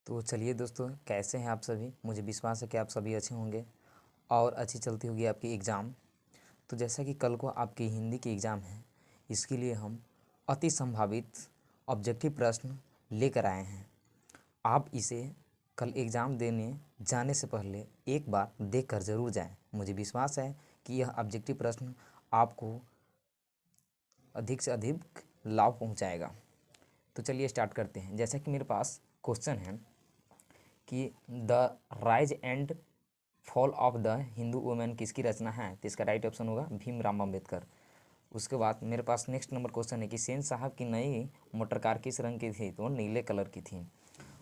तो चलिए दोस्तों, कैसे हैं आप सभी। मुझे विश्वास है कि आप सभी अच्छे होंगे और अच्छी चलती होगी आपकी एग्ज़ाम। तो जैसा कि कल को आपकी हिंदी की एग्ज़ाम है, इसके लिए हम अति संभावित ऑब्जेक्टिव प्रश्न लेकर आए हैं। आप इसे कल एग्ज़ाम देने जाने से पहले एक बार देख कर ज़रूर जाएँ। मुझे विश्वास है कि यह ऑब्जेक्टिव प्रश्न आपको अधिक से अधिक लाभ पहुँचाएगा। तो चलिए स्टार्ट करते हैं। जैसा कि मेरे पास क्वेश्चन है कि the rise and fall of the Hindu women किसकी रचना है, तो इसका राइट ऑप्शन होगा भीमराव अम्बेडकर। उसके बाद मेरे पास नेक्स्ट नंबर क्वेश्चन है कि सेन साहब की नई मोटर कार किस रंग की थी, तो नीले कलर की थी।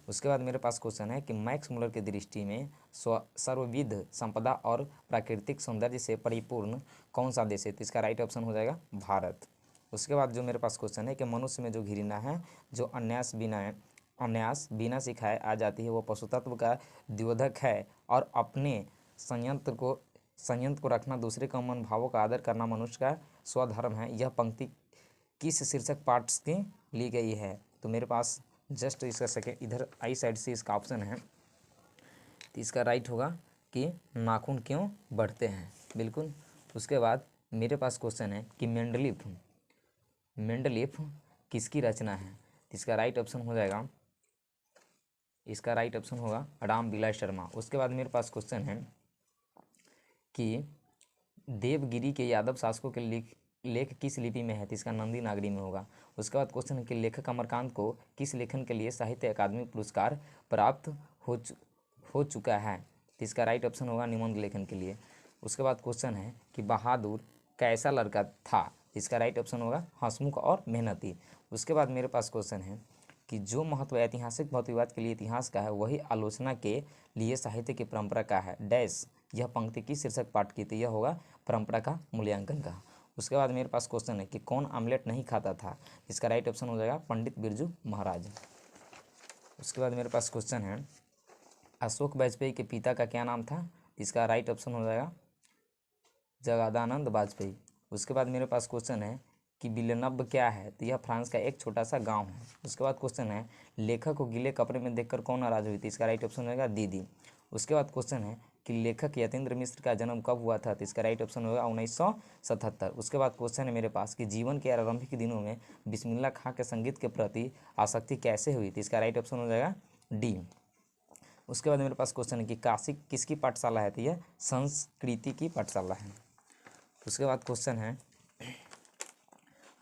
उसके बाद मेरे पास क्वेश्चन है कि मैक्स मुलर की दृष्टि में सर्वविध संपदा और प्राकृतिक सौंदर्य से परिपूर्ण कौन सा देश है, तो इसका राइट ऑप्शन हो जाएगा भारत। उसके बाद जो मेरे पास क्वेश्चन है कि मनुष्य में जो घृणा है, जो अन्यास बिना सिखाए आ जाती है, वो पशु तत्व का द्योतक है और अपने संयंत्र को रखना, दूसरे के मन भावों का आदर करना मनुष्य का स्वधर्म है। यह पंक्ति किस शीर्षक पाठ की ली गई है, तो मेरे पास जस्ट इसका सेकेंड इधर आई साइड से इसका ऑप्शन है, तो इसका राइट होगा कि नाखून क्यों बढ़ते हैं, बिल्कुल। उसके बाद मेरे पास क्वेश्चन है कि मेंडलीफ किसकी रचना है, तो इसका राइट ऑप्शन हो जाएगा, इसका राइट ऑप्शन होगा राम विलास शर्मा। उसके बाद मेरे पास क्वेश्चन है कि देवगिरी के यादव शासकों के लेख किस लिपि में है, तो इसका नंदी नागरी में होगा। उसके बाद क्वेश्चन है कि लेखक अमरकांत को किस लेखन के लिए साहित्य अकादमी पुरस्कार प्राप्त हो चुका है, तो इसका राइट ऑप्शन होगा निबंध लेखन के लिए। उसके बाद क्वेश्चन है कि बहादुर कैसा लड़का था, इसका राइट ऑप्शन होगा हंसमुख और मेहनती। उसके बाद मेरे पास क्वेश्चन है कि जो महत्व ऐतिहासिक भौतिकवाद के लिए इतिहास का है, वही आलोचना के लिए साहित्य की परंपरा का है डैश। यह पंक्ति किस शीर्षक पाठ की थी, यह होगा परंपरा का मूल्यांकन का। उसके बाद मेरे पास क्वेश्चन है कि कौन आमलेट नहीं खाता था, इसका राइट ऑप्शन हो जाएगा पंडित बिरजू महाराज। उसके बाद मेरे पास क्वेश्चन है अशोक वाजपेयी के पिता का क्या नाम था, इसका राइट ऑप्शन हो जाएगा जगदानंद वाजपेयी। उसके बाद मेरे पास क्वेश्चन है कि विलेनब क्या है, तो यह फ्रांस का एक छोटा सा गांव है। उसके बाद क्वेश्चन है लेखक को गीले कपड़े में देखकर कौन नाराज हुई थी, इसका राइट ऑप्शन होगा दीदी। उसके बाद क्वेश्चन है कि लेखक यतीन्द्र मिश्र का जन्म कब हुआ था, तो इसका राइट ऑप्शन होगा 1977। उसके बाद क्वेश्चन है मेरे पास कि जीवन के आरंभिक दिनों में बिस्मिल्लाह खां के संगीत के प्रति आसक्ति कैसे हुई थी, इसका राइट ऑप्शन हो जाएगा डी। उसके बाद मेरे पास क्वेश्चन है कि काशी किसकी पाठशाला है, तो यह संस्कृति की पाठशाला है। उसके बाद क्वेश्चन है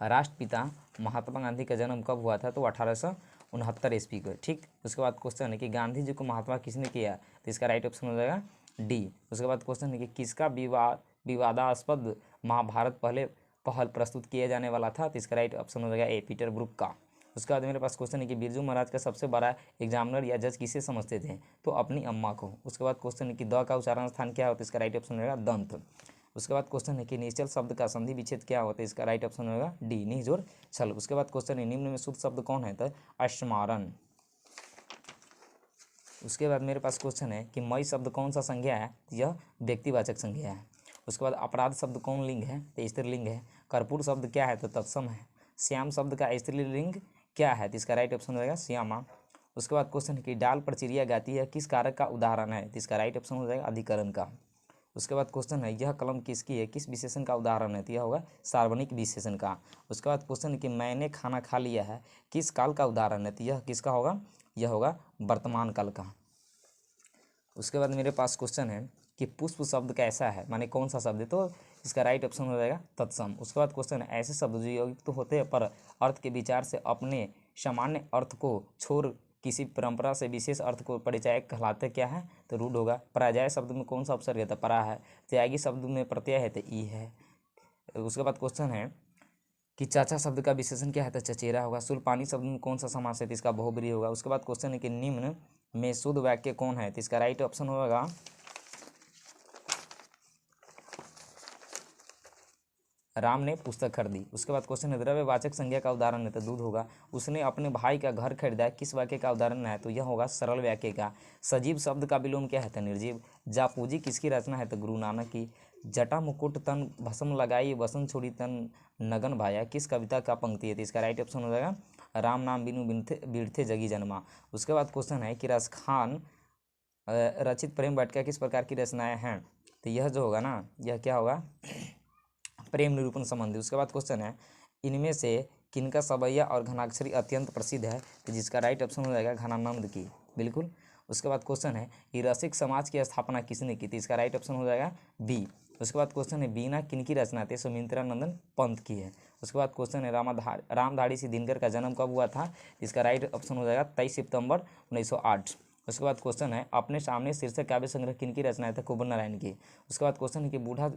राष्ट्रपिता महात्मा गांधी का जन्म कब हुआ था, तो 1869 ईस्वी को, ठीक। उसके बाद क्वेश्चन है कि गांधी जी को महात्मा किसने किया, तो इसका राइट ऑप्शन हो जाएगा डी। उसके बाद क्वेश्चन है कि किसका विवादास्पद महाभारत पहल प्रस्तुत किया जाने वाला था, तो इसका राइट ऑप्शन हो जाएगा ए पीटर ब्रूक का। उसके बाद मेरे पास क्वेश्चन है कि बिरजू महाराज का सबसे बड़ा एग्जामिनर या जज किसे समझते थे, तो अपनी अम्मा को। उसके बाद क्वेश्चन है कि द का उच्चारण स्थान क्या होता है, इसका राइट ऑप्शन हो जाएगा दंत। उसके बाद क्वेश्चन है कि निश्चल शब्द का संधि विच्छेद क्या होता है, इसका राइट ऑप्शन होगा डी निजोर छल। उसके बाद क्वेश्चन है निम्न में शुद्ध शब्द कौन है, तो अस्मारण। उसके बाद मेरे पास क्वेश्चन है कि मई शब्द कौन सा संज्ञा है, यह व्यक्तिवाचक संज्ञा है। उसके बाद अपराध शब्द कौन लिंग है, तो स्त्रीलिंग है। कर्पूर शब्द क्या है, तो तत्सम है। श्याम शब्द का स्त्रीलिंग क्या है, तो इसका राइट ऑप्शन हो जाएगा श्यामा। उसके बाद क्वेश्चन है कि डाल पर चिड़िया गाती है किस कारक का उदाहरण है, तो इसका राइट ऑप्शन हो जाएगा अधिकरण का। उसके बाद क्वेश्चन है यह कलम किसकी है, किस विशेषण का उदाहरण है, तो यह होगा सार्वनिक विशेषण का। उसके बाद क्वेश्चन है कि मैंने खाना खा लिया है किस काल का उदाहरण है, तो यह किसका होगा, यह होगा वर्तमान काल का। उसके बाद मेरे पास क्वेश्चन है कि पुष्प शब्द कैसा है, माने कौन सा शब्द है, तो इसका राइट ऑप्शन हो जाएगा तत्सम। उसके बाद क्वेश्चन है ऐसे शब्द जो यौगिक तो होते हैं पर अर्थ के विचार से अपने सामान्य अर्थ को छोड़ किसी परंपरा से विशेष अर्थ को परिचायक कहलाते क्या है, तो रूढ़ होगा। पराजय शब्द में कौन सा उपसर्ग है, तो परा है। त्यागी शब्द में प्रत्यय है, तो ई है। उसके बाद क्वेश्चन है कि चाचा शब्द का विशेषण क्या है, तो चचेरा होगा। सुल्पानी शब्द में कौन सा समास है, तो इसका बहुब्रीहि होगा। उसके बाद क्वेश्चन है कि निम्न में शुद्ध वाक्य कौन है, तो इसका राइट ऑप्शन होगा राम ने पुस्तक खरीदी। उसके बाद क्वेश्चन है द्रव्यवाचक संज्ञा का उदाहरण है, तो दूध होगा। उसने अपने भाई का घर खरीदा किस वाक्य का उदाहरण है, तो यह होगा सरल वाक्य का। सजीव शब्द का विलोम क्या है, तो निर्जीव। जापूजी किसकी रचना है, तो गुरु नानक की। जटा मुकुट तन भस्म लगाई वसन छोड़ी तन नगन भाया किस कविता का पंक्ति है, तो इसका राइट ऑप्शन हो जाएगा राम नाम बिनु बिरथे जगी जन्मा। उसके बाद क्वेश्चन है कि रसखान रचित प्रेम वाटिका किस प्रकार की रचनाएं हैं? तो यह जो होगा ना, यह क्या होगा, प्रेम निरूपण संबंधी। उसके बाद क्वेश्चन है इनमें से किनका सवैया और घनाक्षरी अत्यंत प्रसिद्ध है? तो जिसका राइट ऑप्शन हो जाएगा घनानंद की, बिल्कुल। उसके बाद क्वेश्चन है कि रसिक समाज की स्थापना किसने की? तो इसका राइट ऑप्शन हो जाएगा बी। उसके बाद क्वेश्चन है बीना किनकी रचना थी? सुमित्रा नंदन पंत की है। उसके बाद क्वेश्चन है रामधारी सिंह दिनकर का जन्म कब हुआ था? इसका राइट ऑप्शन हो जाएगा 23 सितंबर 1908। उसके बाद क्वेश्चन है अपने सामने शीर्षक काव्य संग्रह किनकी रचना था? कुंवर नारायण की। उसके बाद क्वेश्चन है कि बूढ़ा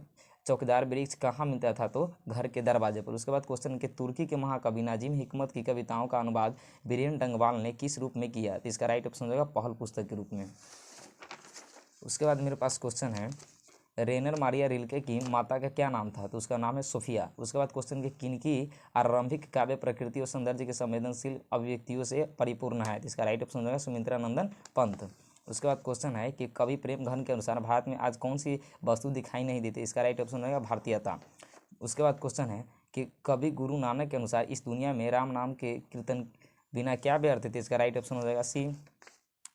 चौकीदार वृक्ष कहाँ मिलता था? तो घर के दरवाजे पर। उसके बाद क्वेश्चन है कि तुर्की के महाकवि नाजिम हिकमत की कविताओं का अनुवाद बीरेन डंगवाल ने किस रूप में किया? तो इसका राइट ऑप्शन हो जाएगा पहल पुस्तक के रूप में। उसके बाद मेरे पास क्वेश्चन है रेनर मारिया रिल्के की माता का क्या नाम था? तो उसका नाम है सोफिया। उसके बाद क्वेश्चन कि किनकी आरंभिक काव्य प्रकृति और सौंदर्य के संवेदनशील अभिव्यक्तियों से परिपूर्ण है? तो इसका राइट ऑप्शन हो जाएगा सुमित्रा नंदन पंत। उसके बाद क्वेश्चन है कि कवि प्रेम घन के अनुसार भारत में आज कौन सी वस्तु दिखाई नहीं देती? इसका राइट ऑप्शन हो जाएगा भारतीयता। उसके बाद क्वेश्चन है कि कवि गुरु नानक के अनुसार इस दुनिया में राम नाम के कीर्तन बिना क्या व्यर्थ थे? इसका राइट ऑप्शन हो जाएगा सी।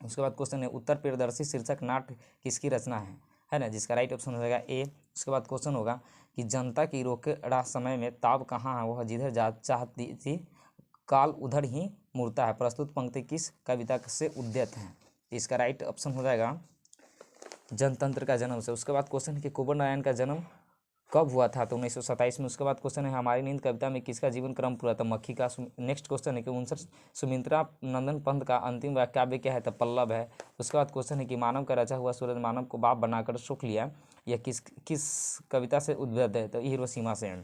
उसके बाद क्वेश्चन है उत्तर प्रियदर्शी शीर्षक नाट्य किसकी रचना है ना? जिसका राइट ऑप्शन हो जाएगा ए। उसके बाद क्वेश्चन होगा कि जनता की रोकड़ा समय में ताब कहाँ है? वह जिधर जा चाहती थी काल उधर ही मुड़ता है। प्रस्तुत पंक्ति किस कविता से उद्यत है? इसका राइट ऑप्शन हो जाएगा जनतंत्र का जन्म से। उसके बाद क्वेश्चन है कि कुंवर नारायण का जन्म कब हुआ था? तो 1927 में। उसके बाद क्वेश्चन है हमारी नींद कविता में किसका जीवन क्रम पूरा था? मक्खी का। नेक्स्ट क्वेश्चन है कि 59 सुमित्रा नंदन पंत का अंतिम काव्य क्या है? तो पल्लव है। उसके बाद क्वेश्चन है कि मानव का रचा हुआ सूरज मानव को बाप बनाकर सुख लिया, यह किस कविता से उद्भव है? तो हिरोशिमा से।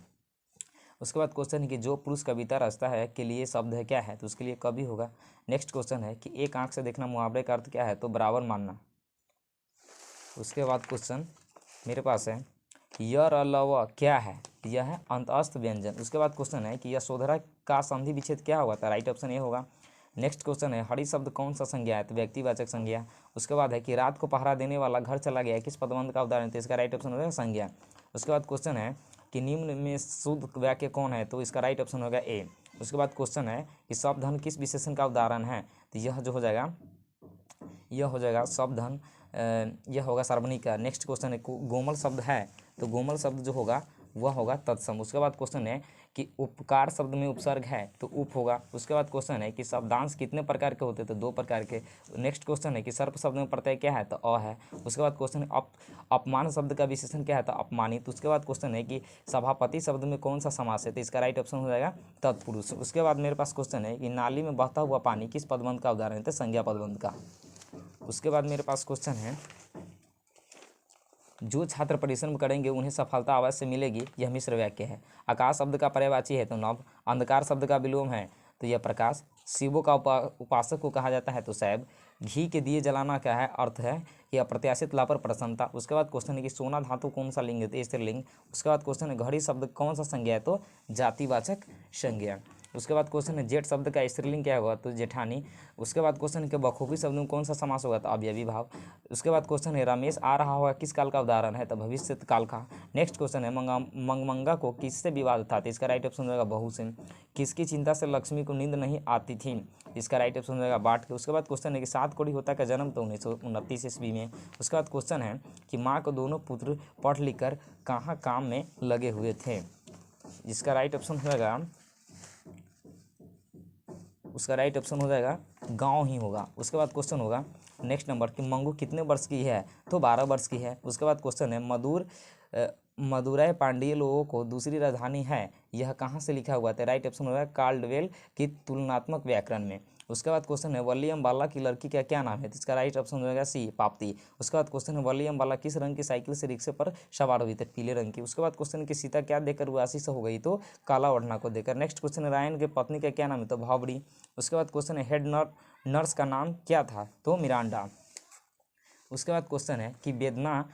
उसके बाद क्वेश्चन है कि जो पुरुष कविता रचता है के लिए शब्द है क्या है? तो उसके लिए कवि होगा। नेक्स्ट क्वेश्चन है कि एक आंख से देखना मुहावरे का अर्थ क्या है? तो बराबर मानना। उसके बाद क्वेश्चन मेरे पास है यर अलावा क्या है? यह है अंतस्थ व्यंजन। उसके बाद क्वेश्चन है कि यशोधरा का संधि विच्छेद क्या हुआ था? राइट ऑप्शन ए होगा। नेक्स्ट क्वेश्चन है हरि शब्द कौन सा संज्ञा है? तो व्यक्तिवाचक संज्ञा। उसके बाद है कि रात को पहरा देने वाला घर चला गया किस पदबंध का उदाहरण? तो इसका राइट ऑप्शन हो जाएगा संज्ञा। उसके बाद क्वेश्चन है कि निम्न में शुद्ध वाक्य कौन है? तो इसका राइट ऑप्शन होगा ए। उसके बाद क्वेश्चन है कि शब्दधन किस विशेषण का उदाहरण है? तो यह जो हो जाएगा यह हो जाएगा शब्दधन, यह होगा सार्वनिक का। नेक्स्ट क्वेश्चन है गोमल शब्द है, तो गोमल शब्द जो होगा वह होगा तत्सम। उसके बाद क्वेश्चन है कि उपकार शब्द में उपसर्ग है तो उप होगा। उसके बाद क्वेश्चन है कि शब्दांश कितने प्रकार के होते हैं? तो 2 प्रकार के। नेक्स्ट क्वेश्चन है कि सर्प शब्द में प्रत्यय क्या है? तो अ है। उसके बाद क्वेश्चन है अपमान शब्द का विशेषण क्या है? तो अपमानित। उसके बाद क्वेश्चन है कि सभापति शब्द में कौन सा समास है? तो इसका राइट ऑप्शन हो जाएगा तत्पुरुष। उसके बाद मेरे पास क्वेश्चन है कि नाली में बहता हुआ पानी किस पदबंध का उदाहरण है? तो संज्ञा पदबंध का। उसके बाद मेरे पास क्वेश्चन है जो छात्र परिश्रम करेंगे उन्हें सफलता अवश्य मिलेगी, यह मिश्र वाक्य है। आकाश शब्द का पर्यायवाची है तो नभ। अंधकार शब्द का विलोम है तो यह प्रकाश। शिवों का उपासक को कहा जाता है तो शैव। घी के दिए जलाना क्या है? अर्थ है कि अप्रत्याशित लाभ पर प्रसन्नता। उसके बाद क्वेश्चन है कि सोना धातु कौन सा लिंग है? तो स्त्रीलिंग। उसके बाद क्वेश्चन है घड़ी शब्द कौन सा संज्ञा है? तो जातिवाचक संज्ञा। उसके बाद क्वेश्चन है जेठ शब्द का स्त्रीलिंग क्या होगा? तो जेठानी। उसके बाद क्वेश्चन है कि बखूबी शब्द में कौन सा समास होगा? तो अवयवी भाव। उसके बाद क्वेश्चन है रमेश आ रहा होगा किस काल का उदाहरण है? तो भविष्य काल का। नेक्स्ट क्वेश्चन है मंगमंगा को किससे विवाद था? तो इसका राइट ऑप्शन होगा बहू से। किसकी चिंता से लक्ष्मी को नींद नहीं आती थी? इसका राइट ऑप्शन होगा बाट के। उसके बाद क्वेश्चन है कि 7 कोड़ी होता का जन्म तो 1929 ईस्वी में। उसके बाद क्वेश्चन है कि माँ को दोनों पुत्र पढ़ लिख कर कहाँ काम में लगे हुए थे? इसका राइट ऑप्शन होगा उसका राइट ऑप्शन हो जाएगा गांव ही होगा। उसके बाद क्वेश्चन होगा नेक्स्ट नंबर कि मंगू कितने वर्ष की है? तो 12 वर्ष की है। उसके बाद क्वेश्चन है मदुरै पांड्य लोगों को दूसरी राजधानी है, यह कहाँ से लिखा हुआ था? राइट ऑप्शन होगा कार्लवेल की तुलनात्मक व्याकरण में। उसके बाद क्वेश्चन है वलियम बाला की लड़की का क्या नाम है? तो इसका राइट ऑप्शन होगा सी पाप्ती। उसके बाद क्वेश्चन है वलियम बाला किस रंग की साइकिल से रिक्शे पर सवार हुई थी? पीले रंग की। उसके बाद क्वेश्चन है कि सीता क्या देकर उदासी से हो गई? तो काला ओढ़ना को देकर। नेक्स्ट क्वेश्चन है रायन के पत्नी का क्या नाम है? तो भावरी। उसके बाद क्वेश्चन है हेड नर्स का नाम क्या था? तो मिरांडा। उसके बाद क्वेश्चन है कि वेदना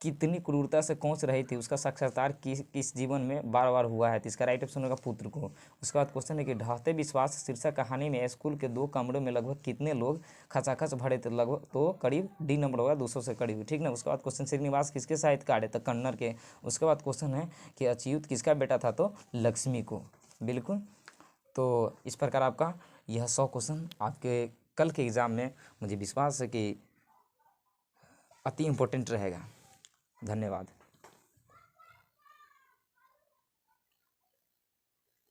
कितनी क्रूरता से कोच रही थी, उसका साक्षात्कार किस जीवन में बार बार हुआ है? तो इसका राइट ऑप्शन होगा पुत्र को। उसके बाद क्वेश्चन है कि ढहते विश्वास शीर्षक कहानी में स्कूल के 2 कमरों में लगभग कितने लोग खचाखच भरे थे? लगभग तो करीब डी नंबर होगा 200 से करीब, ठीक ना। उसके बाद क्वेश्चन श्रीनिवास किसके साहित्यकार है? तो कन्नड़ के। उसके बाद क्वेश्चन है कि अच्युत किसका बेटा था? तो लक्ष्मी को, बिल्कुल। तो इस प्रकार आपका यह 100 क्वेश्चन आपके कल के एग्ज़ाम में मुझे विश्वास है कि अति इम्पोर्टेंट रहेगा। धन्यवाद।